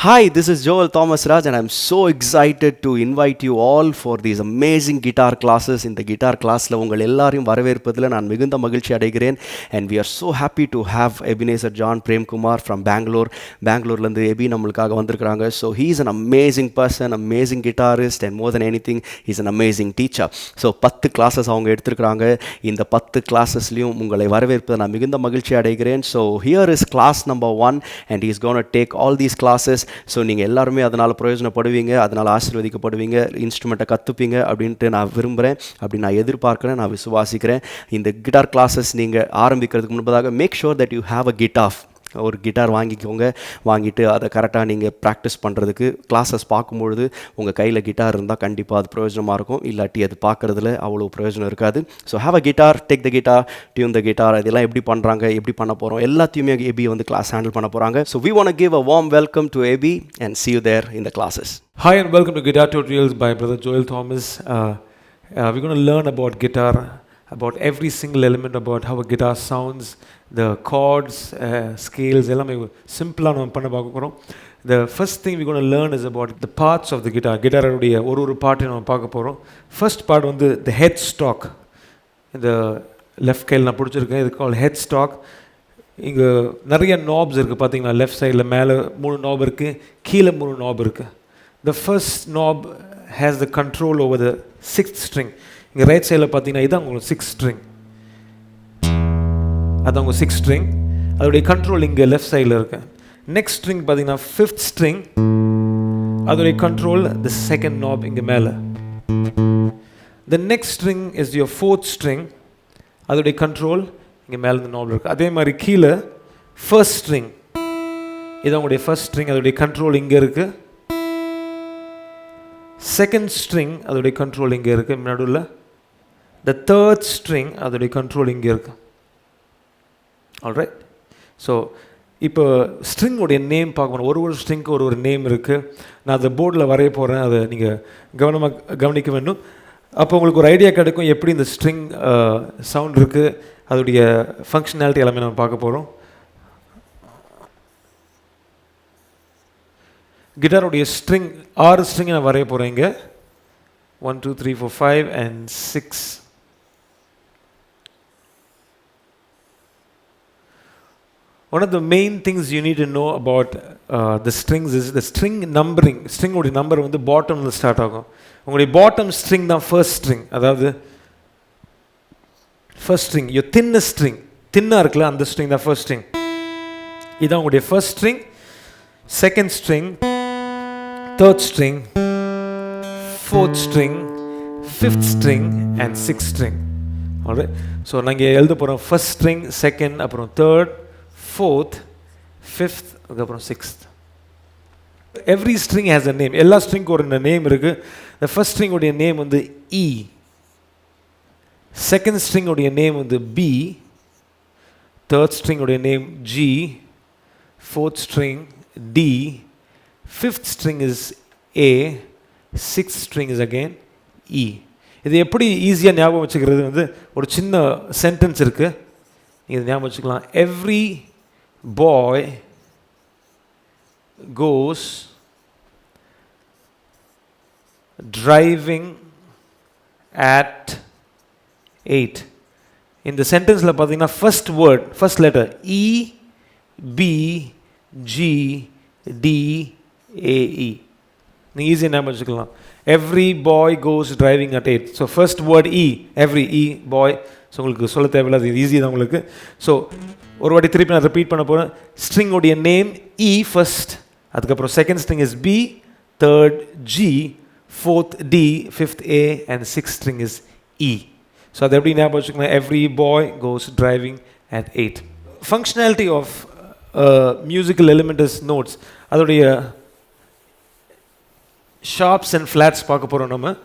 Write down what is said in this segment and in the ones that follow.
Hi, this is Joel Thomasraj and I'm so excited to invite you all for these amazing guitar classes. In the guitar classல உங்கள் எல்லாரையும் வரவேற்பதில் நான் மிகுந்த மகிழ்ச்சி அடைகிறேன். And we are so happy to have Ebenezer John Premkumar from Bangalore. பெங்களூர்லேருந்து எபி நம்மளுக்காக வந்திருக்கிறாங்க. So he is an amazing person, amazing guitarist and more than anything, he's an amazing teacher. So 10 classes அவங்க எடுத்திருக்கிறாங்க. இந்த 10 கிளாஸஸ்லையும் உங்களை வரவேற்பதை நான் மிகுந்த மகிழ்ச்சி அடைகிறேன். So here is class number 1 and he's going to take all these classes. So நீங்கள் எல்லாருமே அதனால் பிரயோஜனப்படுவீங்க, அதனால் ஆசீர்வதிக்கப்படுவீங்க, இன்ஸ்ட்ருமெண்ட்டை கற்றுப்பீங்க அப்படின்ட்டு நான் விரும்புகிறேன், அப்படி நான் எதிர்பார்க்குறேன், நான் விசுவாசிக்கிறேன். இந்த கிட்டார் கிளாஸஸ் நீங்கள் ஆரம்பிக்கிறதுக்கு முன்பதாக make sure that you have a guitar. ஒரு கிட்டார் வாங்கிக்கோங்க, வாங்கிட்டு அதை கரெக்டாக நீங்கள் ப்ராக்டிஸ் பண்ணுறதுக்கு கிளாஸஸ் பார்க்கும்பொழுது உங்கள் கையில் கிட்டார் இருந்தால் கண்டிப்பாக அது பிரயோஜனமாக இருக்கும், இல்லாட்டி அது பார்க்குறதுல அவ்வளோ பிரயோஜனம் இருக்காது. So have a guitar, take the guitar, tune the guitar. இதெல்லாம் எப்படி பண்ணுறாங்க, எப்படி பண்ண போகிறோம், எல்லாத்தையுமே எபி வந்து கிளாஸ் ஹேண்டில் பண்ண போகிறாங்க. So we want to give a warm welcome to Ebi and see you there in the classes. Hi and welcome to Guitar Tutorials by Brother Joel Thomas. We're going to learn about guitar, about every single element, about how a guitar sounds, the chords, scales, எல்லாமே சிம்பிளாக நம்ம பண்ண பார்க்க போகிறோம். The first thing we're going to learn is about the parts of the guitar. கிட்டாருடைய ஒரு பார்ட்டையும் நம்ம பார்க்க போகிறோம். ஃபர்ஸ்ட் பார்ட் வந்து the head stock. இந்த லெஃப்ட் கையில் நான் பிடிச்சிருக்கேன், இது கால் ஹெட் ஸ்டாக். இங்கே நிறைய நாப்ஸ் இருக்குது பார்த்தீங்கன்னா, லெஃப்ட் சைடில் மேலே 3 நாப் இருக்குது, கீழே 3 நாப் இருக்குது. The first knob has the control over the 6th string. இங்கே ரைட் சைடில் பார்த்தீங்கன்னா இதுதான் உங்களுக்கு 6th string, அது உங்கள் 6th string, அதோடைய கண்ட்ரோல் இங்கே லெஃப்ட் சைடில் இருக்கு. நெக்ஸ்ட் ஸ்ட்ரிங் பார்த்தீங்கன்னா 5th string, அதோடைய கண்ட்ரோல் the second knob இங்கே மேலே. The next string is your 4th string, அதோடைய கண்ட்ரோல் இங்கே மேலே இந்த நாபில் இருக்குது. அதே மாதிரி கீழே ஃபர்ஸ்ட் ஸ்ட்ரிங், இது உங்களுடைய ஃபர்ஸ்ட் ஸ்ட்ரிங், அதோடைய கண்ட்ரோல் இங்கே இருக்குது. செகண்ட் ஸ்ட்ரிங் அதோடைய கண்ட்ரோல் இங்கே இருக்குது நடுவில். The third string அதோடைய கண்ட்ரோல் இங்கே இருக்குது. ஆல்ரைட். ஸோ இப்போ ஸ்ட்ரிங்கோடைய நேம் பார்க்கணும். ஒரு ஸ்ட்ரிங்க்கு ஒரு நேம் இருக்குது. நான் அதை போர்டில் வரைய போகிறேன், அதை நீங்கள் கவனிக்க வேண்டும். அப்போ உங்களுக்கு ஒரு ஐடியா கிடைக்கும் எப்படி இந்த ஸ்ட்ரிங் சவுண்ட் இருக்குது, அதோடைய ஃபங்க்ஷனாலிட்டி எல்லாமே நம்ம பார்க்க போகிறோம். கிட்டாருடைய ஸ்ட்ரிங் 6 ஸ்ட்ரிங் நான் வரைய போகிறேன் இங்கே. 1 2 3 4 5 and 6. One of the main things you need to know about the strings is the string numbering. String உடைய நம்பர் வந்து பாட்டம்ல ஸ்டார்ட் ஆகும். உங்களுடைய பாட்டம் ஸ்ட்ரிங் தான் ஃபர்ஸ்ட் ஸ்ட்ரிங். அதாவது first string, your thinnest string, தின்னாக இருக்குல்ல அந்த ஸ்ட்ரிங் தான் ஃபர்ஸ்ட் ஸ்ட்ரிங். இதான் உங்களுடைய first string, second string, third string, fourth string, 5th string and 6th string. Alright. So நாங்கள் எழுத போகிறோம் ஃபர்ஸ்ட் ஸ்ட்ரிங், செகண்ட், அப்புறம் தேர்ட், ஃபோர்த், ஃபிஃப்த், அதுக்கப்புறம் sixth. Every string has a name. எல்லா ஸ்ட்ரிங்க்கு ஒரு நேம் இருக்குது. த ஃபர்ஸ்ட் ஸ்ட்ரிங்குடைய நேம் வந்து இ, செகண்ட் ஸ்ட்ரிங்குடைய நேம் வந்து பி, தேர்ட் ஸ்ட்ரிங்குடைய name G, fourth string D, fifth string is A, sixth string is again E. இது எப்படி ஈஸியாக ஞாபகம் வச்சுக்கிறது வந்து ஒரு சின்ன சென்டென்ஸ் இருக்குது, நீங்கள் ஞாபகம் வச்சுக்கலாம். Every boy goes driving at 8. இந்த சென்டென்ஸில் பார்த்தீங்கன்னா first word, first letter E, B, G, D, A E. நீங்கள் ஈஸியாக ஞாபகம் வச்சுக்கலாம். Every boy goes driving at 8. So first word E, every, E, boy. So உங்களுக்கு சொல்ல தேவையில்லை, அது ஈஸி தான் உங்களுக்கு. ஸோ ஒரு வாட்டி திருப்பி நான் ரிப்பீட் பண்ண போகிறேன். ஸ்ட்ரிங்குடைய நேம் இ ஃபர்ஸ்ட், அதுக்கப்புறம் second string is B, third G, fourth D, fifth A and sixth string is E. So அதை எப்படி ஞாபகம் வச்சுக்கலாம்? Every boy goes driving at 8. Functionality of musical element is notes. அதோடைய sharps and flats பார்க்க போகிறோம் நம்ம.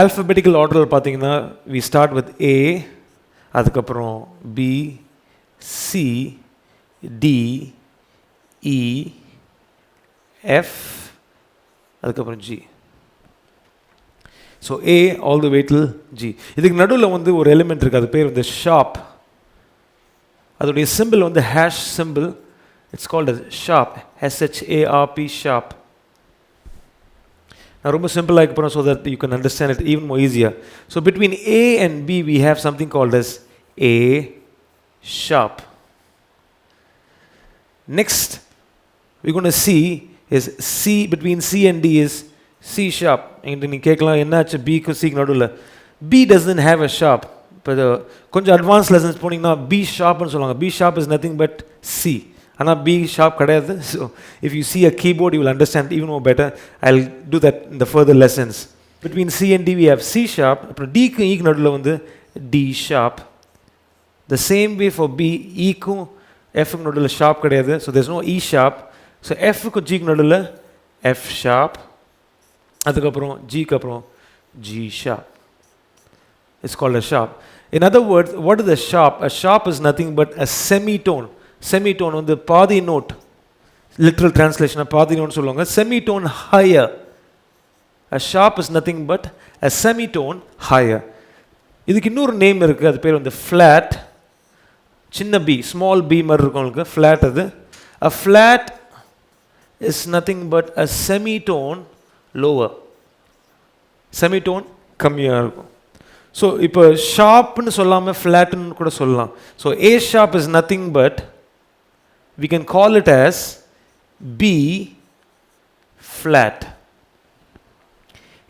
Alphabetical ஆர்டரில் பார்த்தீங்கன்னா வி ஸ்டார்ட் வித் ஏ, அதுக்கப்புறம் பி, சி, டி, இ, எஃப், அதுக்கப்புறம் G. So A all the way till G. இதுக்கு நடுவில் வந்து ஒரு எலிமெண்ட் இருக்குது, அது பேர் வந்து ஷார்ப். அதோடைய சிம்பிள் வந்து hash simple. It's called as sharp. SHARP, sharp. Now ரொம்ப simple ஆக போறோம் so that you can understand it even more easier. So between A and B we have something called as A sharp. Next we're going to see is C, between C and D is C sharp. And நீங்க கேட்கலாம் என்னாச்சு B க்கு C க்கு நடுவுல. B doesn't have a sharp. But கொஞ்சம் advanced lessons போனீங்கன்னா B sharp னு சொல்லுவாங்க. B sharp is nothing but C. ஆனா B sharp கிடையாது. So if you see a keyboard you will understand even more better. I'll do that in the further lessons. Between C and D we have C sharp. அப்புறம் D க்கு E க்கு நடுவுல வந்து D sharp. The same way for B, E க்கும் F க்கு நடுவுல sharp கிடையாது. So there's no E sharp. So F க்கு G க்கு நடுவுல F sharp. அதுக்கு அப்புறம் G க்கு அப்புறம் G sharp. It's called a sharp. In other words, what is a sharp? A sharp is nothing but a semitone. Semitone வந்து பாதி note. Literal translation பாதி நோட் சொல்லுவாங்க. Semitone higher. A sharp is nothing but a semitone higher. இதுக்கு இன்னொரு name இருக்கு. அது பேர் வந்து flat. சின்ன b, small b மாதிரி இருக்கும் உங்களுக்கு. Flat அது. A flat is nothing but a semitone lower. Semitone கம்மியா இருக்கும். So இப்போ ஷார்ப்னு சொல்லாம ஃப்ளாட்னு கூட சொல்லலாம். So A sharp is nothing but we can call it as B flat.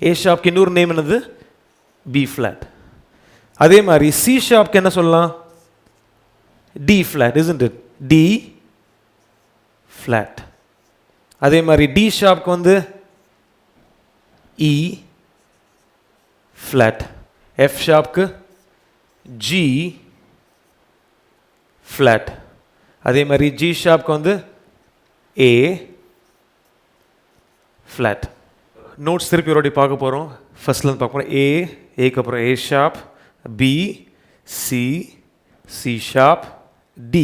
A sharp க்கு இன்னொரு நேம் என்னது? B flat. அதே மாதிரி C sharp க்கு என்ன சொல்லலாம்? D flat, isn't it? D flat. அதே மாதிரி D sharp க்கு வந்து E flat. F sharp க்கு G flat. அதே மாதிரி G sharp க்கு வந்து A flat. நோட்ஸ் திருப்பி ஒருவாட்டி பார்க்க போறோம். ஃபர்ஸ்ட்ல இருந்து பார்க்க போறோம். A க்கு அப்புறம் A sharp, B, C, C sharp, D,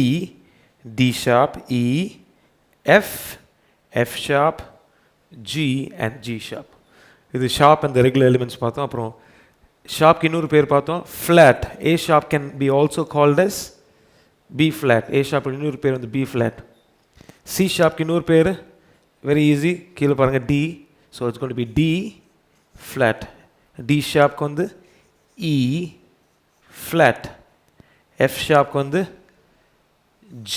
D sharp, E, F, F sharp, G and G sharp. இது sharp and the regular elements பார்த்தோம். அப்புறம் ஷார்ப்க்கு இன்னொரு பேர் பார்த்தோம், flat. A sharp can be also called as B flat. A sharp இன்னொரு பேர் வந்து B flat. C sharpக்கு இன்னொரு பேர் very easy, கீழே பாருங்க D. So it's going to be D flat. D sharpக்கு வந்து E flat. F sharpக்கு வந்து G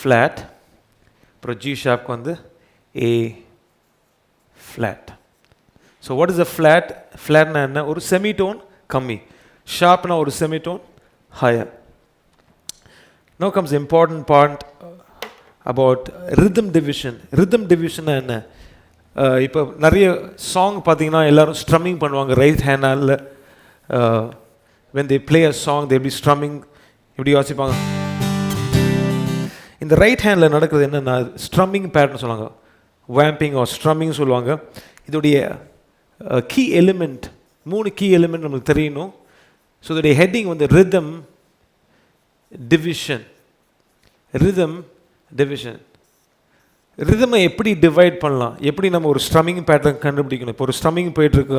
flat. அப்புறம் G sharpக்கு வந்து A flat. So what is a flat? Flat na enna? ஒரு semitone கம்மி. Sharp na ஒரு semitone higher. Now comes the important part about rhythm division. Rhythm division na enna? இப்போ நிறைய song பார்த்தீங்கன்னா எல்லாரும் strumming பண்ணுவாங்க right handle. when they play a song they will be strumming. இப்படி வாசிப்பாங்க. இந்த ரைட் ஹேண்டில் நடக்கிறது என்னன்னா ஸ்ட்ரம்மிங் பேட்டர்ன் சொல்லுவாங்க. வாம்பிங் ஆர் ஸ்ட்ரம்மிங் சொல்லுவாங்க. இதோடைய கீ எலிமெண்ட், 3 கீ எலிமெண்ட் நமக்கு தெரியணும். ஸோ இதோடைய ஹெட்டிங் வந்து ரிதம் டிவிஷன். Rhythm division. ரிதமை எப்படி டிவைட் பண்ணலாம், எப்படி நம்ம ஒரு ஸ்ட்ரம்மிங் பேட்டர்ன் கண்டுபிடிக்கணும். இப்போ ஒரு ஸ்ட்ரம்மிங் போயிட்டுருக்கு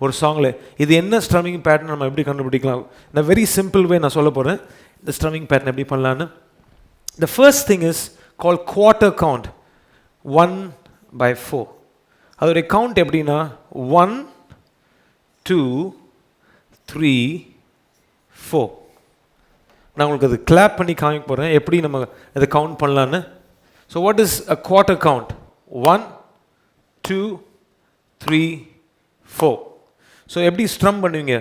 ஒரு சாங்கில், இது என்ன ஸ்ட்ரம்மிங் பேட்டர்ன் நம்ம எப்படி கண்டுபிடிக்கலாம். நான் வெரி சிம்பிள் வே நான் சொல்ல போகிறேன் இந்த ஸ்ட்ரம்மிங் பேட்டர்ன் எப்படி பண்ணலான்னு. The first thing is called quarter count. 1/4. அதோடைய கவுண்ட் எப்படின்னா 1, 2, 3, 4. நான் உங்களுக்கு அது கிளாப் பண்ணி காமிக்க போகிறேன் எப்படி நம்ம அதை கவுண்ட் பண்ணலான்னு. So what is a quarter count? 1, 2, 3, 4. So எப்படி ஸ்ட்ரம் பண்ணுவீங்க?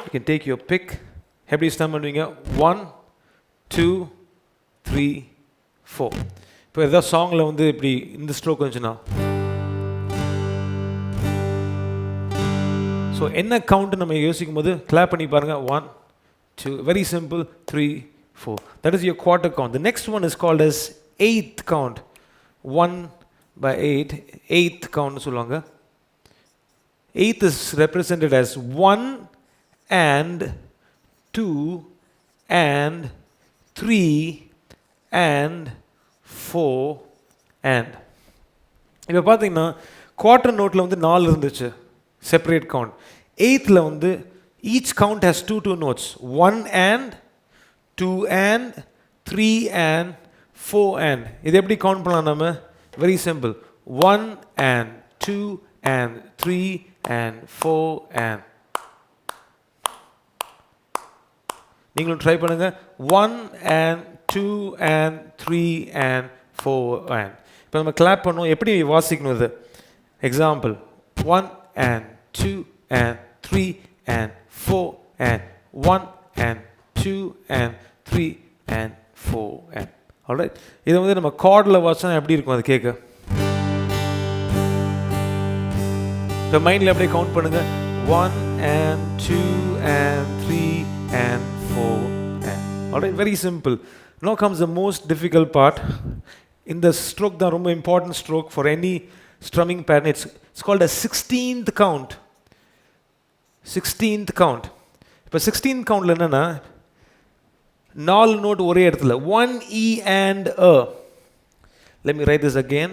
You can take your pick. எப்படி ஸ்ட்ரம் பண்ணுவீங்க? 1, 2, 3, 4. இப்போ எதாவது சாங்கில் வந்து இப்படி இந்த ஸ்ட்ரோக் வந்துச்சுன்னா, ஸோ என்ன கவுண்ட் நம்ம யோசிக்கும் போது கிளாப் பண்ணி பாருங்கள். 1, 2, very simple, 3, 4. That is your quarter count. The next one is called as eighth count. 1/8. Eighth count சொல்லுவாங்க. Eighth is represented as 1 and 2 and 3 and 4 and. இப்போ பார்த்தீங்கன்னா குவார்ட்டர் நோட்டில் வந்து 4 இருந்துச்சு செப்பரேட் கவுண்ட். எயித்தில் வந்து each count has 2 notes. 1 and, 2 and, 3 and 4 and. இது எப்படி count பண்ணலாம் நம்ம? Very simple. 1 and 2 and 3 and 4 and. நீங்களும் ட்ரை பண்ணுங்க. 1 and 2 and 3 and 4 and. இப்போ நம்ம கிளாப் பண்ணுவோம். எப்படி வாசிக்கணும் இது? Example 1 and 2 and 3 and 4 and 1 and 2 and 3 and 4 and. Alright, இதை வந்து நம்ம கார்டில் வாசிச்சா எப்படி இருக்கும் அது கேட்க? இப்போ மைண்டில் அப்படியே கவுண்ட் பண்ணுங்க. 1 and 2 and 3 and 4 and. Alright, very simple. Now comes the most difficult part. In the stroke, the ரொம்ப important stroke for any strumming pattern. It's called a 16th count. 16th count. இப்போ 16th countல என்னன்னா 4 note ஒரே இடத்துல 1 E and A. Let me write this again.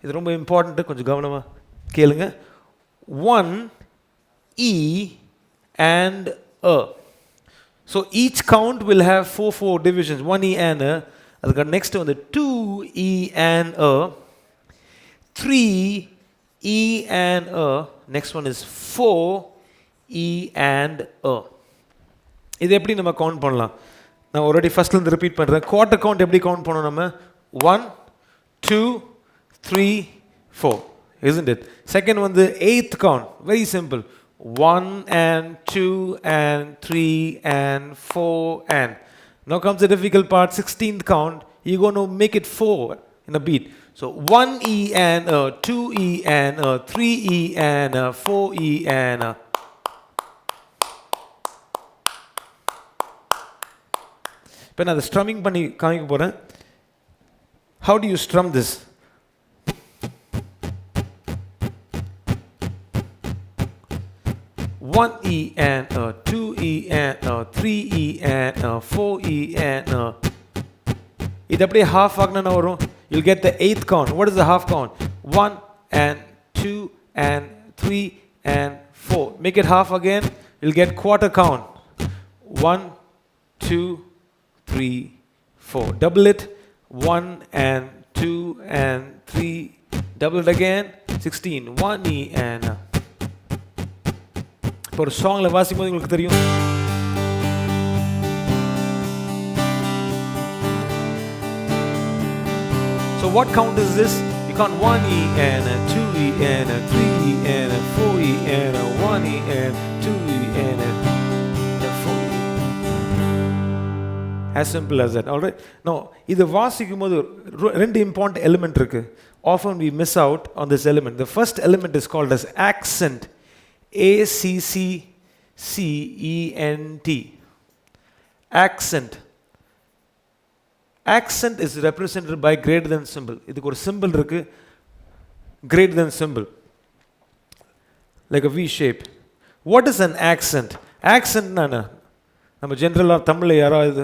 இது ரொம்ப important, கொஞ்சம் கவனமா கேளுங்க. 1 E and A. So each count will have 4 divisions. 1 E and A. அதுக்கு next வந்து 2 E and A. 3 E and A. Next one is 4 E and A. இது எப்படி நம்ம கவுண்ட் பண்ணலாம்? நான் ஆல்ரெடி ஃபர்ஸ்ட்ல இருந்து ரிப்பீட் பண்றேன். குவார்ட்டர் கவுண்ட் எப்படி கவுண்ட் பண்ணோம் நம்ம? 1 2 3 4, isn't it? Second one, the 8th count, very simple. 1 and 2 and 3 and 4 and. Now comes the difficult part, 16th count. You're going to make it 4 in a beat. So 1 E and A, 2 E and A, 3 E and A, 4 E and A. இப்போ நான் அதை strumming பண்ணி காமிக்க போகிறேன். How do you strum this? One E and A, 2 E and A, 3 E and A, 4 E and A. இது அப்படியே half ஆகுனா வரும். You'll get the 8th count. What is the half count? 1 and 2 and 3 and 4. Make it half again. You'll get quarter count. 1 2 3 4. Double it. 1 and 2 and 3. Double it again. 16. 1 E and A. இப்போ ஒரு சாங்ல வாசிக்கும் போது உங்களுக்கு தெரியும். So what count is this? You count 1 E and a 2 E and a 3 E and a 4 E and a 1 E and 2 E and a 4 E. As simple as that. All right. Now, இது வாசிக்கும் போது ரெண்டு important element இருக்கு. Often we miss out on this element. The first element is called as accent. A-C-C-C-E-N-T. Accent. Accent is represented by greater than symbol. இதுக்கு ஒரு symbol இருக்கு, greater than symbol, like a V shape. What is an accent? Accent என்ன? நம்ம ஜென்ரலாக தமிழில் யாராவது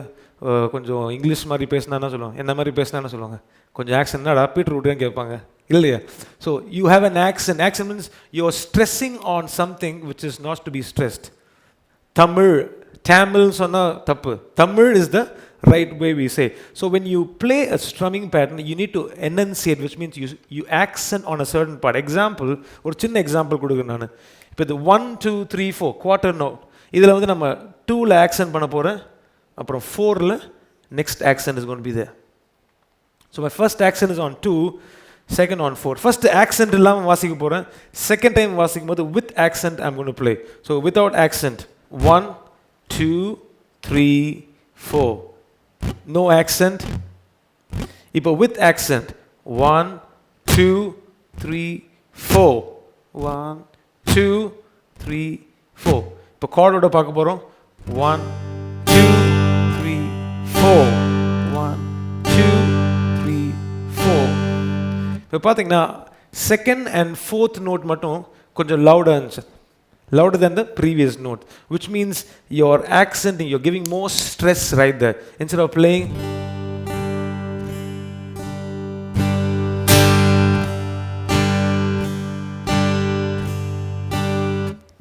கொஞ்சம் English மாதிரி பேசினா என்ன சொல்லுவாங்க, என்ன மாதிரி பேசினா என்ன சொல்லுவாங்க, கொஞ்சம் ஆக்சன்ட்னா பீட்ரு விட்டுன்னு கேட்பாங்க இல்லையா? So you have an accent. Accent means you are stressing on something which is not to be stressed. Tamil சொன்னால் தப்பு. Tamil is the right way we say. So when you play a strumming pattern, you need to enunciate, which means you accent on a certain part. Example, ஒரு சின்ன example கொடுக்குறேன் நான். இப்போ இது 1 2 3 4 quarter note. இதில் வந்து நம்ம 2ல் ஆக்சன்ட் பண்ண போகிறேன், அப்புறம் 4ல் next accent is going to be there. So my first accent is on 2, second on 4. First accent இல்லாமல் வாசிக்க போகிறேன், second time வாசிக்கும் போது with accent I'm going to play. So without accent 1 2 3 4. No accent. இப்போ with accent 1 2 3 4. 1 2 3 4. இப்போ கார்டோட பார்க்க போகிறோம். 1 2 3 4. 1 2 3 4. இப்போ பார்த்தீங்கன்னா செகண்ட் அண்ட் ஃபோர்த் நோட் மட்டும் கொஞ்சம் லவுடாக இருந்துச்சு, louder than the previous note, which means your accenting, you're giving more stress right there. Instead of playing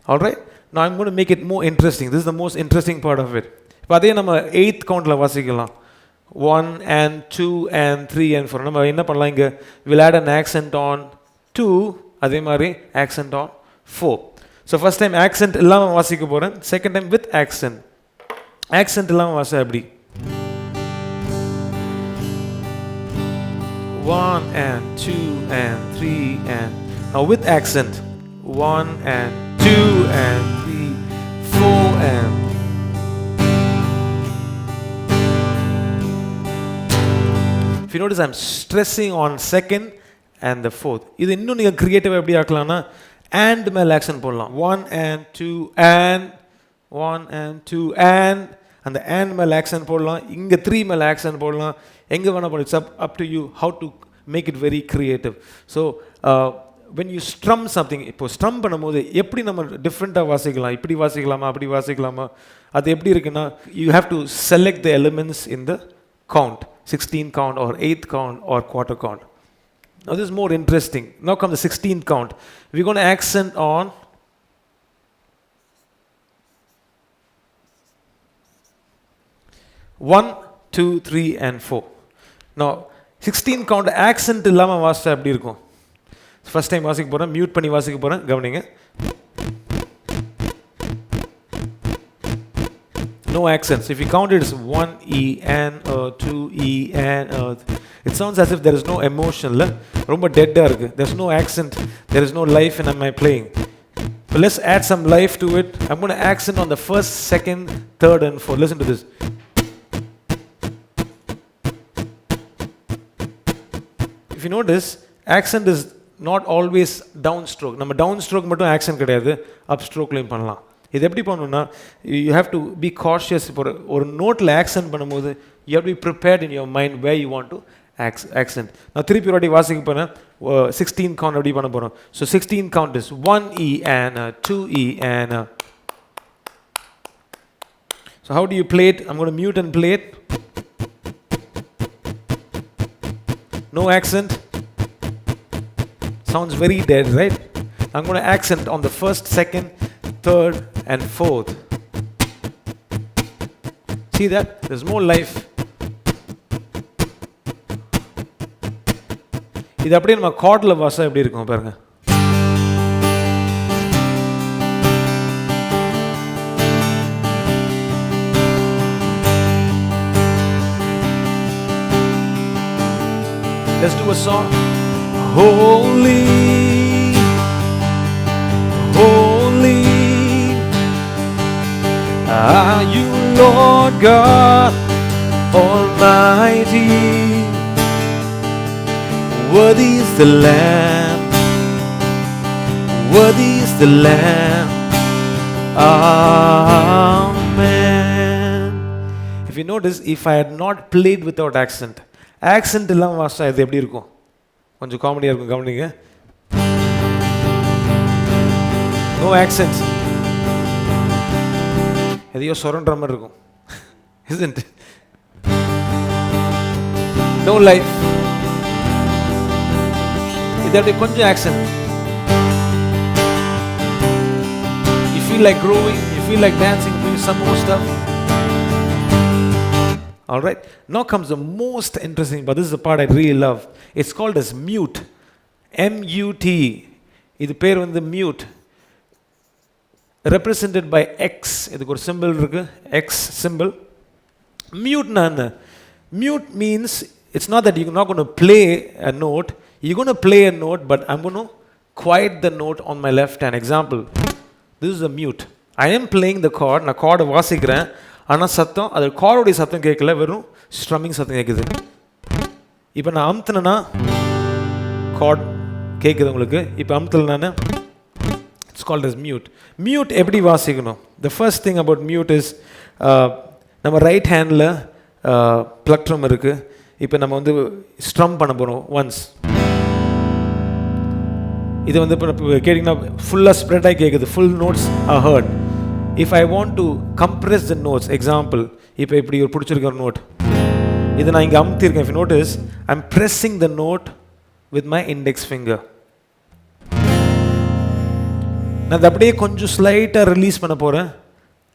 all right, now I'm going to make it more interesting. This is the most interesting part of it. இப்போ அதே நம்ம 8th countல வாசிக்கலாம். 1 and 2 and 3 and 4. நம்ம என்ன பண்ணலாம் இங்க? We'll add an accent on 2, அதே மாதிரி accent on 4. So first time accent இல்லாம வாசிக்க போறேன். Second time with accent. Accent இல்லாம வாச எப்படி? 1 and 2 and 3 and now with accent. 1 and 2 and 3, 4 and if you notice I'm stressing on second and the fourth. இது இன்னும் நீங்க கிரியேட்டிவா எப்படி ஆக்கலாம்னா and மேல accent போடலாம். 1 and 2 and 1 and 2 and அந்த and மேல accent போடலாம். இங்க 3 மேல accent போடலாம். எங்க வேணா போடலாம். It's up to you how to make it very creative. So when you strum something, இப்போ strum பண்ணும்போது எப்படி நம்ம டிஃப்ரெண்டா வாசிக்கலாம்? இப்படி வாசிக்கலாமா அப்படி வாசிக்கலாமா? அது எப்படி இருக்குன்னா you have to select the elements in the count, 16 count or 8th count or quarter count. Now this is more interesting. Now comes the 16th count. We're going to accent on one, 2, 3 and 4. Now 16 count accent இல்லாம வாசிச்சா எப்படி இருக்கும்? First time வாசிக்க போறேன், mute பண்ணி வாசிக்க போறேன், கவனிங்க. No accents. If you count it, it's 1 E N 2 E N. It sounds as if there is no emotion. ரொம்ப dead-ஆ இருக்கு. There's no accent. There is no life in my playing. But let's add some life to it. I'm going to accent on the first, second, third and fourth. Listen to this. If you notice, accent is not always downstroke. நம்ம downstroke மட்டும் accent கிடையாது, upstrokeலையும் பண்ணலாம். இது எப்படி பண்ணணும்னா you have to be cautious. ஒரு நோட்ல accent பண்ணும்போது you have to be prepared in your mind where you want to accent. நான் திருப்பி ஒரு வாட்டி வாசிக்க போறேன். 16 count அப்படி பண்ண போறோம். So 16 count is 1 E and 2 E and so how do you play it? I'm going to mute and play it. No accent. Sounds very dead, right? I'm going to accent on the first, second, third and fourth. See that? There's more life. இது அப்படியே நம்ம கார்ட்ல வாசா எப்படி இருக்கும் பாருங்க. Let's do a song. Holy, holy are you, Lord God Almighty. Worthy is the Lamb, worthy is the Lamb. Amen. If you notice, if I had not played without accent, accent இல்லாம வாசிச்சா இது எப்படி இருக்கும்? கொஞ்சம் காமெடியா இருக்கும், கவனிங்க. No accent. எதையோ சொரன்ற மாதிரி இருக்கும். Isn't it? No life. இது அப்படியே கொஞ்சம் accent. You feel like growing, you feel like dancing, doing some more stuff. All right. Now comes the most interesting, but this is the part I really love. It's called as mute. M-U-T. இது பேர் வந்து mute. Represented by X. இதுக்கு ஒரு symbol இருக்கு. X symbol. Mute na. Mute means it's not that you're not going to play a note. You're going to play a note, but I'm going to quiet the note on my left hand. Example. This is a mute. I am playing the chord. நான் chord வாசிக்கிறேன். ஆனால் சத்தம் அது கார்டுடைய சத்தம் கேட்கல, வெறும் strumming சத்தம் கேட்குது. இப்போ நான் அமுத்துனேன்னா கார்ட் கேட்குது உங்களுக்கு. இப்போ அமுத்தலைன்னா it's called as mute. Mute எப்படி வாசிக்கணும்? The first thing about mute is நம்ம ரைட் ஹேண்டில் ப்ளக்ட்ரம் இருக்குது. இப்போ நம்ம வந்து ஸ்ட்ரம் பண்ண போகிறோம் ஒன்ஸ். இது வந்து இப்போ கேட்டிங்கன்னா ஃபுல்லாக ஸ்ப்ரெட் ஆகி கேட்குது. Full notes are heard. If I want to compress the notes, example, இப்போ இப்படி ஒரு பிடிச்சிருக்க ஒரு நோட், இதை நான் இங்கே அமுத்திருக்கேன். If you notice, I'm pressing the note with my index finger. நான் அதை அப்படியே கொஞ்சம் ஸ்லைட்டாக ரிலீஸ் பண்ண போகிறேன்.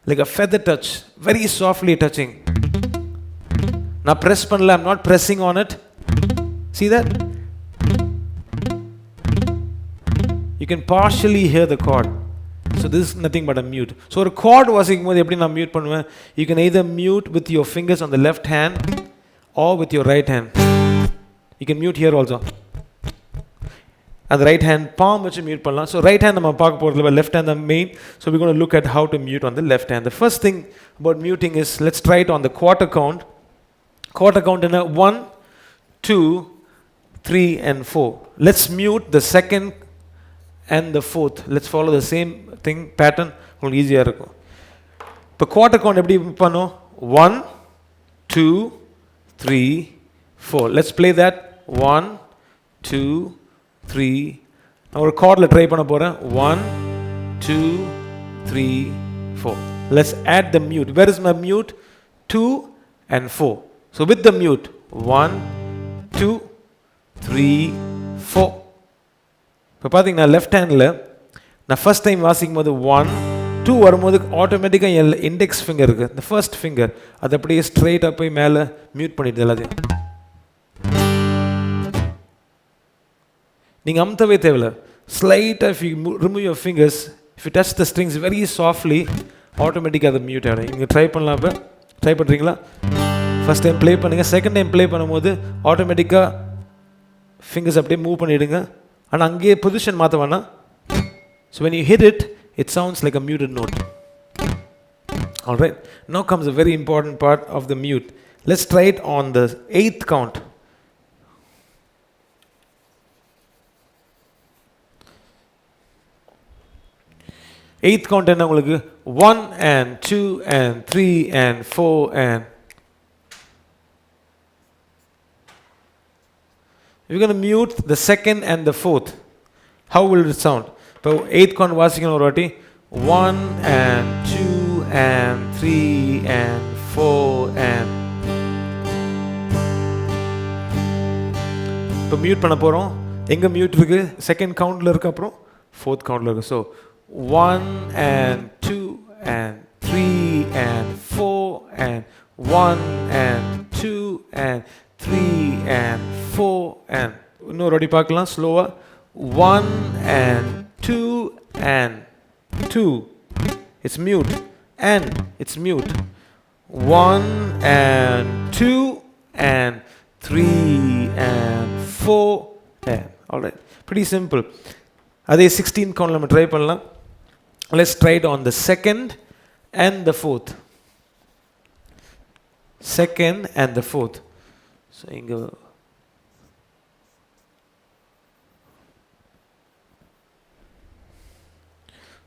Like a feather touch, very softly touching. நான் press பண்ணல, I'm not pressing on it. See that? You can partially hear the chord. So this is nothing but a mute. So ஒரு chord வாசிக்கும் போது எப்படி நான் mute பண்ணுவேன்? You can either mute with your fingers on the left hand or with your right hand. You can mute here also. And the right hand palm வச்சு mute பண்ணலாம். So right hand நம்ம பார்க்க போறதுல left hand the main. So we're going to look at how to mute on the left hand. The first thing about muting is, let's try it on the quarter count. Quarter count in a 1, 2, 3 and 4. Let's mute the second and the fourth. Let's follow the same thing pattern. உங்களுக்கு ஈஸியா இருக்கும். இப்போ quarter count எப்படி பண்ணோம்? 1, 2, 3, 4. Let's play that. 1, 2, 3. நான் ஒரு chordல try பண்ண போறேன். 1, 2, 3, 4. Let's add the mute. Where is my mute? 2 and 4. So with the mute, 1, 2, 3, 4. இப்போ பார்த்தீங்கன்னா லெஃப்ட் ஹேண்டில் நான் ஃபர்ஸ்ட் டைம் வாசிக்கும் போது 1, 2 வரும்போது ஆட்டோமேட்டிக்காக என் இண்டெக்ஸ் ஃபிங்கர் இருக்குது, இந்த ஃபர்ஸ்ட் ஃபிங்கர் அது அப்படியே ஸ்ட்ரெயிட்டாக போய் மேலே மியூட் பண்ணிடுது எல்லாத்தையும். நீங்கள் அமுத்தவே தேவையில்ல, ஸ்லைட்டாக if you remove your fingers, if you touch the strings very softly, ஆட்டோமேட்டிக்காக அதை மியூட் ஆகிடும். நீங்கள் ட்ரை பண்ணலாம். இப்போ ட்ரை பண்ணுறீங்களா? ஃபர்ஸ்ட் டைம் ப்ளே பண்ணுங்கள். செகண்ட் டைம் ப்ளே பண்ணும்போது ஆட்டோமேட்டிக்காக ஃபிங்கர்ஸ் அப்படியே மூவ் பண்ணிவிடுங்க. ஆனால் அங்கேயே பொசிஷன் மாற்ற வேணாம். So when you hit it, it sounds like a muted note. All right. Now comes a very important part of the mute. Let's try it on the 8th count. Eighth count என்ன உங்களுக்கு? 1 and 2 and 3 and 4 and we're going to mute the second and the fourth. How will it sound? இப்போ 8th count வாசிக்கணும் ஒரு வாட்டி. 1 and 2 and 3 and 4 and இப்போ mute பண்ண போகிறோம். எங்கே மியூட் இருக்குது? செகண்ட் கவுண்டில் இருக்குது, அப்புறம் ஃபோர்த் கவுண்டில் இருக்குது. So 1 and 2 and 3 and 4 and 1 and 2 and 3 and 4 and இன்னொரு வாட்டி பார்க்கலாம் ஸ்லோவாக. 1 and 2 and 2. It's mute. And it's mute. 1 and 2 and 3 and 4 and. All right. Pretty simple. அதே 16th count நம்ம ட்ரை பண்ணலாம். Let's try it on the second and the fourth. Second and the fourth. So இங்க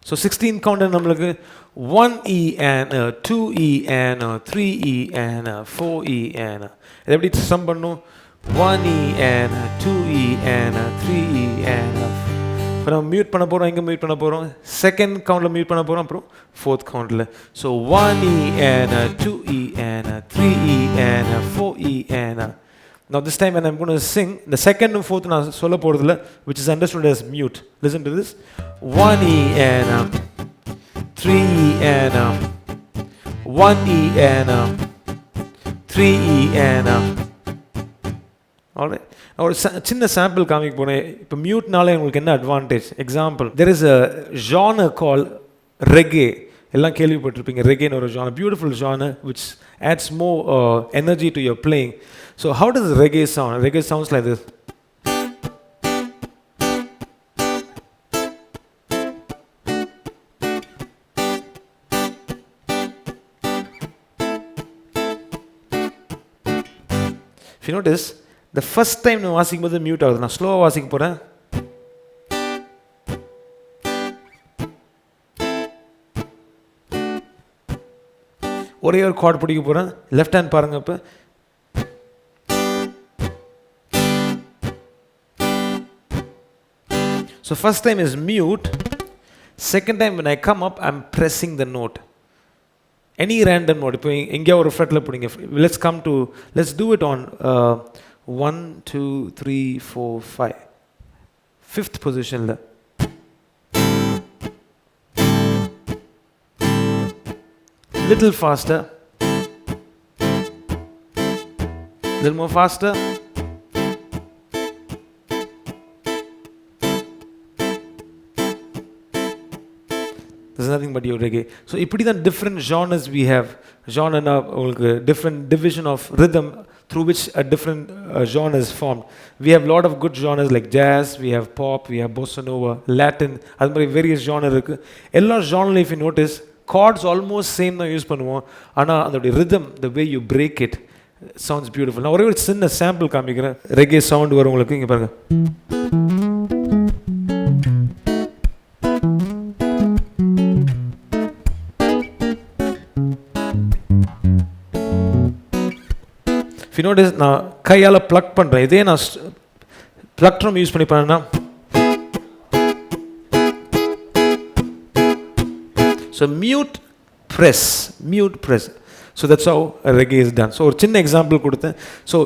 So 16th count நம்மளுக்கு 1E and 2E and 3E and 4E and இது எப்படி some பண்ணும்? 1E and 2E and 3E and இப்போ நம்ம mute பண்ண போகிறோம். எங்கே மியூட் பண்ண போகிறோம்? செகண்ட் கவுண்டில் மியூட் பண்ண போகிறோம், அப்புறம் ஃபோர்த் கவுண்டில். So 1E and 2E and 3E and 4E and now this time when I'm going to sing, the second and fourth நான் சொல்ல போகிறதில்ல, which is understood as mute. Listen to this. 1E and 3E and 1E and 3E and all right. ஒரு சின்ன sample காமிக்க போகிறேன். இப்போ மியூட்னால உங்களுக்கு என்ன advantage? Example, there is a genre call reggae. எல்லாம் கேள்விப்பட்டிருப்பீங்க. ரெகேன்னு ஒரு genre, beautiful genre which adds more energy to your playing. So how does reggae sound? Reggae sounds like this. If you notice, the first time நான் வாசிக்கும் போது mute ஆகுது. நான் ஸ்லோவாக வாசிக்க போகிறேன். ஒரே ஒரு கார்டு பிடிக்க போகிறேன். லெஃப்ட் ஹேண்ட் பாருங்க. இப்போ so first time is mute. Second time when I come up, I'm pressing the note. Any random note. இப்போ எங்கேயா ஒரு ஃப்ரெட்டில் பிடிங்க. Let's do it on 1, 2, 3, 4, 5. Fifth positionல. Little faster. Little more faster. There's nothing but your reggae. So இப்படி தான் different genres we have. Genre உங்களுக்கு different division of rhythm through which a different genre is formed. We have lot of good genres like jazz, we have pop, we have bossa nova, Latin, அது மாதிரி various genre இருக்கு. எல்லா genre if you notice chords almost same தான் use பண்ணுவோம். ஆனா அதோட rhythm, the way you break it sounds beautiful. நான் ஒரே ஒரு சின்ன sample காமிக்கிறேன். reggae sound வரும் உங்களுக்கு. இங்க பாருங்க. If you notice, நான் கையால் ப்ளக் பண்ணுறேன். இதே நான் ப்ளக்ட்ரம் யூஸ் பண்ணி பண்ணேன்னா so mute press. So that's how reggae is done. So ஒரு சின்ன எக்ஸாம்பிள் கொடுத்தேன். So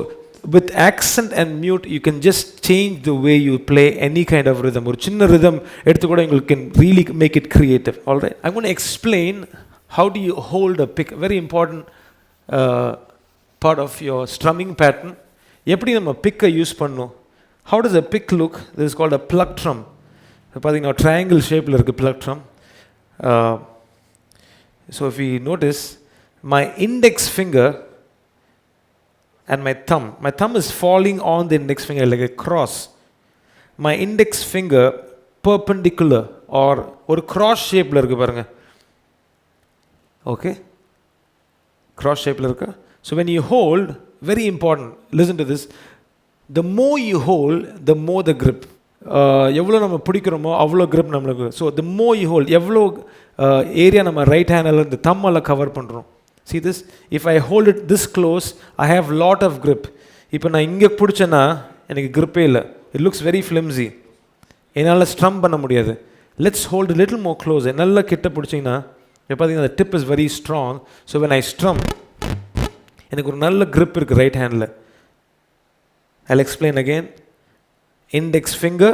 with accent and mute you can just change the way you play any kind of rhythm. ஒரு சின்ன rhythm எடுத்து கூட you can really make it creative. All right, I'm going to explain how do you hold a pick. Very important part of your strumming pattern. எப்படி நம்ம பிக்கை use பண்ணணும்? How does a pick look? This is called a plectrum. பார்த்தீங்கன்னா triangle ஷேப்பில் இருக்குது plectrum. So if you notice, my index finger and my thumb is falling on the index finger like a cross. My index finger perpendicular or ஒரு cross ஷேப்பில் இருக்குது பாருங்க. Okay, cross ஷேப்பில் இருக்கு. So when you hold, very important, listen to this, the more you hold, the more the grip. எவ்வளோ நம்ம பிடிக்கிறோமோ அவ்வளோ grip நம்மளுக்கு. So the more you hold, எவ்வளோ ஏரியா நம்ம ரைட் ஹேண்டில் இந்த தம்மால் கவர் பண்ணுறோம். See this, if I hold it this close, I have lot of grip. இப்போ நான் இங்கே பிடிச்சேன்னா எனக்கு gripே இல்லை. It looks very flimsy. என்னால் ஸ்ட்ரம் பண்ண முடியாது. Let's hold a little more closer. நல்லா கிட்ட பிடிச்சிங்கன்னா இப்போ பார்த்தீங்கன்னா the tip is very strong. So when I strum, எனக்கு ஒரு நல்ல grip இருக்குது right handle. I'll explain again. Index finger,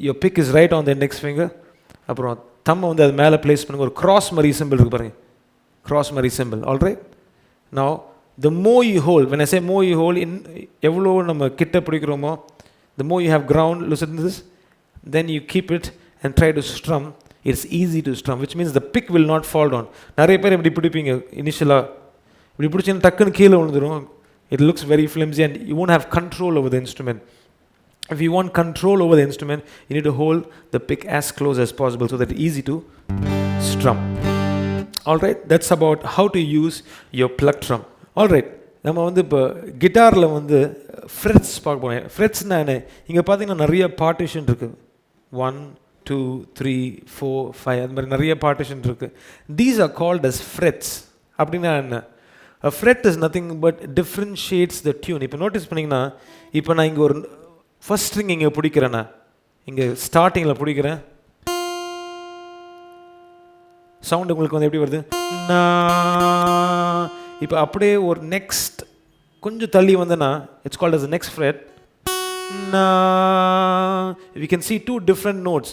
your pick is right on the index finger. அப்புறம் தம்மை வந்து அது மேலே பிளேஸ் பண்ணுங்க. ஒரு cross மாதிரி சிம்பிள் இருக்குது பாருங்க. cross மாதிரி symbol. All right, now the more you hold, when I say more you hold, எவ்வளோ நம்ம கிட்ட பிடிக்கிறோமோ the more you have ground, listen to this, then you keep it and try to strum. It's easy to strum, which means the pick will not fall down. நிறைய பேர் இப்படி பிடிப்பீங்க இனிஷியலாக, இப்படி பிடிச்சிங்கன்னா டக்குன்னு கீழே விழுந்துடும். It looks very flimsy and you won't have control over the instrument. If you want control over the instrument, you need to hold the pick as close as possible so that it's easy to strum. All right, that's about how to use your plectrum. All right, நம்ம வந்து இப்போ கிட்டாரில் வந்து ஃப்ரெட்ஸ் பார்க்க போனேன். ஃப்ரெட்ஸ்னா என்ன? இங்கே பார்த்தீங்கன்னா நிறைய பார்ட்டிஷன் இருக்குது. 1 2 3 4 5 அது மாதிரி நிறைய பார்ட்டிஷன் இருக்குது. These are called as frets. அப்படின்னா என்ன? A fret is nothing but differentiates the tune. இப்போ நோட்டீஸ் பண்ணிங்கன்னா இப்போ நான் இங்கே ஒரு ஃபர்ஸ்ட் ஸ்ட்ரிங் இங்கே பிடிக்கிறேன்னா, இங்கே ஸ்டார்டிங்கில் பிடிக்கிறேன், சவுண்ட் உங்களுக்கு வந்து எப்படி வருது? இப்போ அப்படியே ஒரு நெக்ஸ்ட் கொஞ்சம் தள்ளி வந்தேன்னா it's called as next fret. We can see two different notes.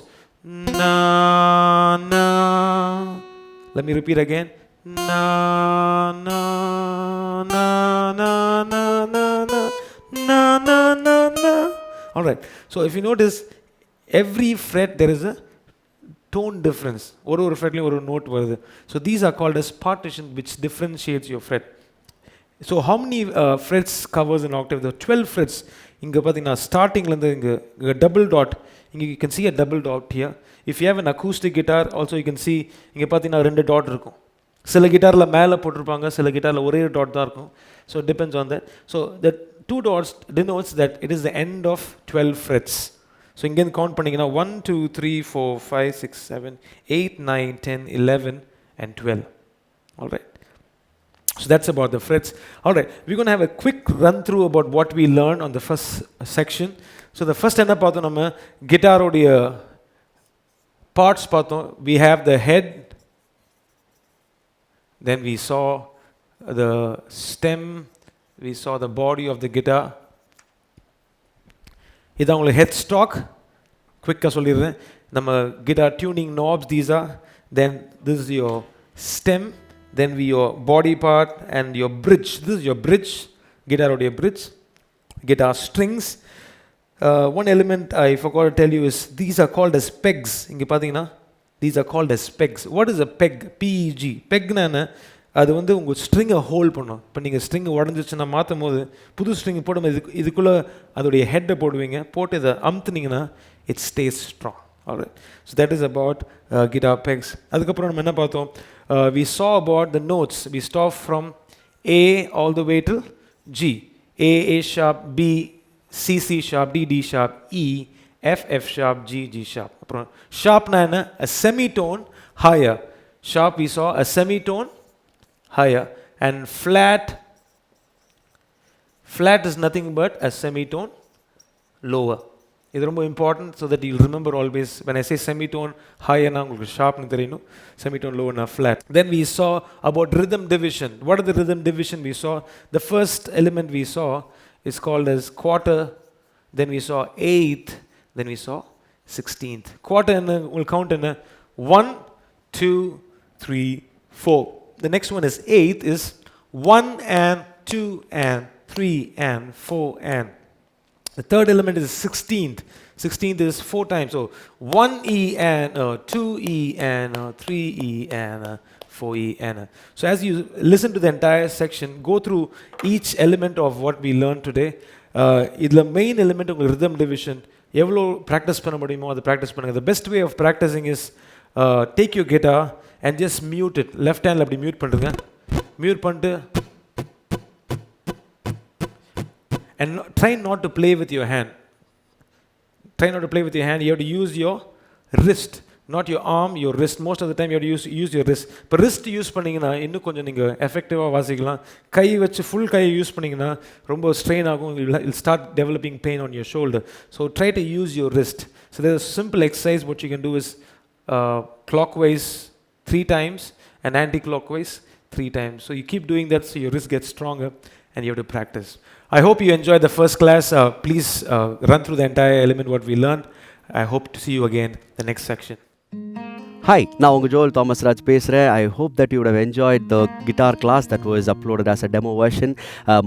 Let me repeat again. All right, so if you notice, every fret there is a tone difference. ஒரு fretலயும் ஒரு note வருது. So these are called as partition which differentiates your fret. So how many frets covers an octave? There are 12 frets. இங்க பாத்தீங்கன்னா ஸ்டார்டிங்ல இருந்து இங்க double dot. இங்க you can see a double dot here. If you have an acoustic guitar also you can see இங்க பாத்தீங்கன்னா ரெண்டு dot இருக்கும். சில கிட்டார்ல மேலே போட்டிருப்பாங்க, சில கிட்டார்ல ஒரே டாட் தான் இருக்கும். So it depends on that. So the two dots denotes that it is the end of 12 frets. So இங்கேருந்து கவுண்ட் பண்ணிங்கன்னா 1 2 3 4 5 6 7 8 9 10 11 and 12. All right, so that's about the frets. All right, we're going to have a quick run through about what we learned on the first section. So the first என்ன பார்த்தோம், நம்ம கிட்டாரோடைய parts பார்த்தோம். We have the head, then we saw the stem, we saw the body of the guitar. இதான் உங்களுக்கு head stock. குவிக்காக சொல்லிடுறேன். நம்ம guitar tuning knobs, these are. Then this is your stem, then your body part and your bridge. This is your bridge, guitar bridge, guitar strings. One element I forgot to tell you is these are called as pegs. இங்கே பார்த்தீங்கன்னா these are called as pegs. What is a peg? P-E-G. Pegனா என்ன? அது வந்து உங்கள் ஸ்ட்ரிங்கை hold பண்ணும். இப்போ நீங்கள் string உடஞ்சிச்சுன்னா மாற்றும் போது புது ஸ்ட்ரிங் போடும்போது இதுக்குள்ளே அதோடைய ஹெட்டை போடுவீங்க, போட்டு இதை அமுத்துனீங்கன்னா it stays strong. Alright. So that is about guitar pegs. அதுக்கப்புறம் நம்ம என்ன பார்த்தோம்? We saw about the notes. We start from A all the way to G. A, A sharp, B, C, C sharp, D, D sharp, E, F, F sharp, G, G sharp. அப்புறம் sharpனா என்ன? A semitone higher. Sharp we saw a semitone higher. And flat is nothing but a semitone lower. இது ரொம்ப important, so that you remember always. When I say semitone ஹையர்னா உங்களுக்கு ஷார்ப்னு தெரியணும், semitone லோனா flat. Then we saw about rhythm division. What are the rhythm division we saw? The first element we saw is called as quarter, then we saw eighth, then we saw 16th. Quarter என்ன? உங்களுக்கு count என்ன? 1 2 3 4. The next one is eighth, is 1 and 2 and 3 and 4 and. The third element is 16th. 16th is 4 times. So 1 E and 2 E and 3 E and 4 E and. So as you listen to the entire section, go through each element of what we learned today. The main element of rhythm division, எவ்வளோ practice பண்ண முடியுமோ அதை practice பண்ணுங்கள். The best way of practicing is take your guitar and just mute it. Left hand அப்படி mute பண்ணுறங்க. Mute பண்ணிட்டு and try not to play with your hand. Try not to play with your hand. You have to use your wrist, not your arm, your wrist. Most of the time you have to use your wrist. But wrist use பண்ணிங்கன்னா இன்னும் கொஞ்சம் நீங்கள் எஃபெக்டிவாக வாசிக்கலாம். கை வச்சு full கையை use பண்ணிங்கன்னா ரொம்ப ஸ்ட்ரெயின் ஆகும். You'll start developing pain on your shoulder. So try to use your wrist. So there's a simple exercise. What you can do is clockwise 3 times and anti-clockwise 3 times. So you keep doing that so your wrist gets stronger and you have to practice. I hope you enjoyed the first class. Please run through the entire element what we learned. I hope to see you again the next section. Hi, நான் உங்கள் ஜோல் தாமஸ்ராஜ் பேசுகிறேன். I hope that you would have enjoyed the guitar class that was uploaded as a demo version.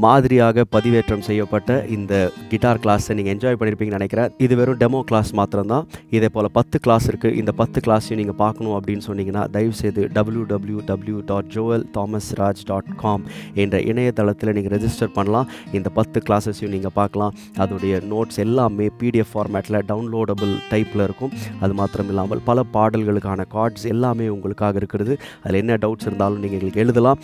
மாதிரியாக பதிவேற்றம் செய்யப்பட்ட இந்த guitar கிளாஸை நீங்கள் enjoy பண்ணியிருப்பீங்கன்னு நினைக்கிறேன். இது வெறும் டெமோ கிளாஸ் மாத்திரம்தான். இதே போல் 10 கிளாஸ் இருக்குது. இந்த 10 கிளாஸையும் நீங்கள் பார்க்கணும் அப்படின்னு சொன்னீங்கன்னா தயவுசெய்து www.joelthomasraj.com என்ற இணையதளத்தில் நீங்கள் ரெஜிஸ்டர் பண்ணலாம். இந்த 10 கிளாஸஸையும் நீங்கள் பார்க்கலாம். அதோடைய நோட்ஸ் எல்லாமே PDF ஃபார்மேட்டில் டவுன்லோடபுள் டைப்பில் இருக்கும். அது மாத்திரம் இல்லாமல் பல பாடல்களுக்கான கார்ட்ஸ் எல்லாமே உங்களுக்காக இருக்கிறது. அதில் என்ன டவுட்ஸ் இருந்தாலும் நீங்கள் எங்களுக்கு எழுதலாம்.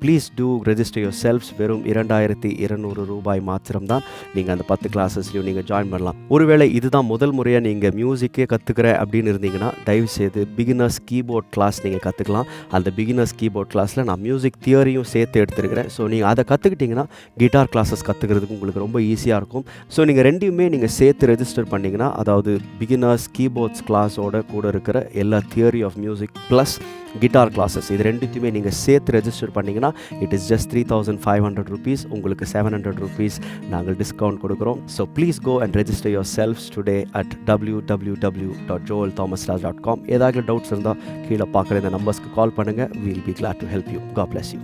Please do register your selves. வெறும் 2200 ரூபாய் மாத்திரம்தான். நீங்கள் அந்த 10 கிளாஸஸ்லையும் நீங்கள் ஜாயின் பண்ணலாம். ஒருவேளை இதுதான் முதல் முறையாக நீங்கள் மியூசிக்கே கற்றுக்கிறேன் அப்படின்னு இருந்தீங்கன்னா தயவுசெய்து பிகினர்ஸ் கீபோர்ட் கிளாஸ் நீங்கள் கற்றுக்கலாம். அந்த பிகினர்ஸ் கீபோர்ட் கிளாஸில் நான் மியூசிக் தியரியும் சேர்த்து எடுத்துருக்கிறேன். ஸோ நீங்கள் அதை கற்றுக்கிட்டிங்கன்னா கிட்டார் கிளாஸஸ் கற்றுக்கிறதுக்கு உங்களுக்கு ரொம்ப ஈஸியாக இருக்கும். ஸோ நீங்கள் ரெண்டையுமே நீங்கள் சேர்த்து ரெஜிஸ்டர் பண்ணிங்கன்னா, அதாவது பிகினர்ஸ் கீபோர்ட்ஸ் கிளாஸோட கூட இருக்கிற எல்லா theory of music plus guitar classes, இது ரெண்டுத்தையுமே நீங்கள் சேர்த்து ரெஜிஸ்டர் பண்ணிங்கன்னா இட் இஸ் ஜஸ்ட் 3500 rupees. உங்களுக்கு 700 rupees நாங்கள் டிஸ்கவுண்ட் கொடுக்குறோம். So please go and register yourselves today at www.joelthomasraj.com. ஏதாவது டவுட்ஸ் இருந்தால் கீழே பார்க்குற இந்த நம்பர்ஸ்க்கு கால் பண்ணுங்கள். Will be glad to help you. God bless you.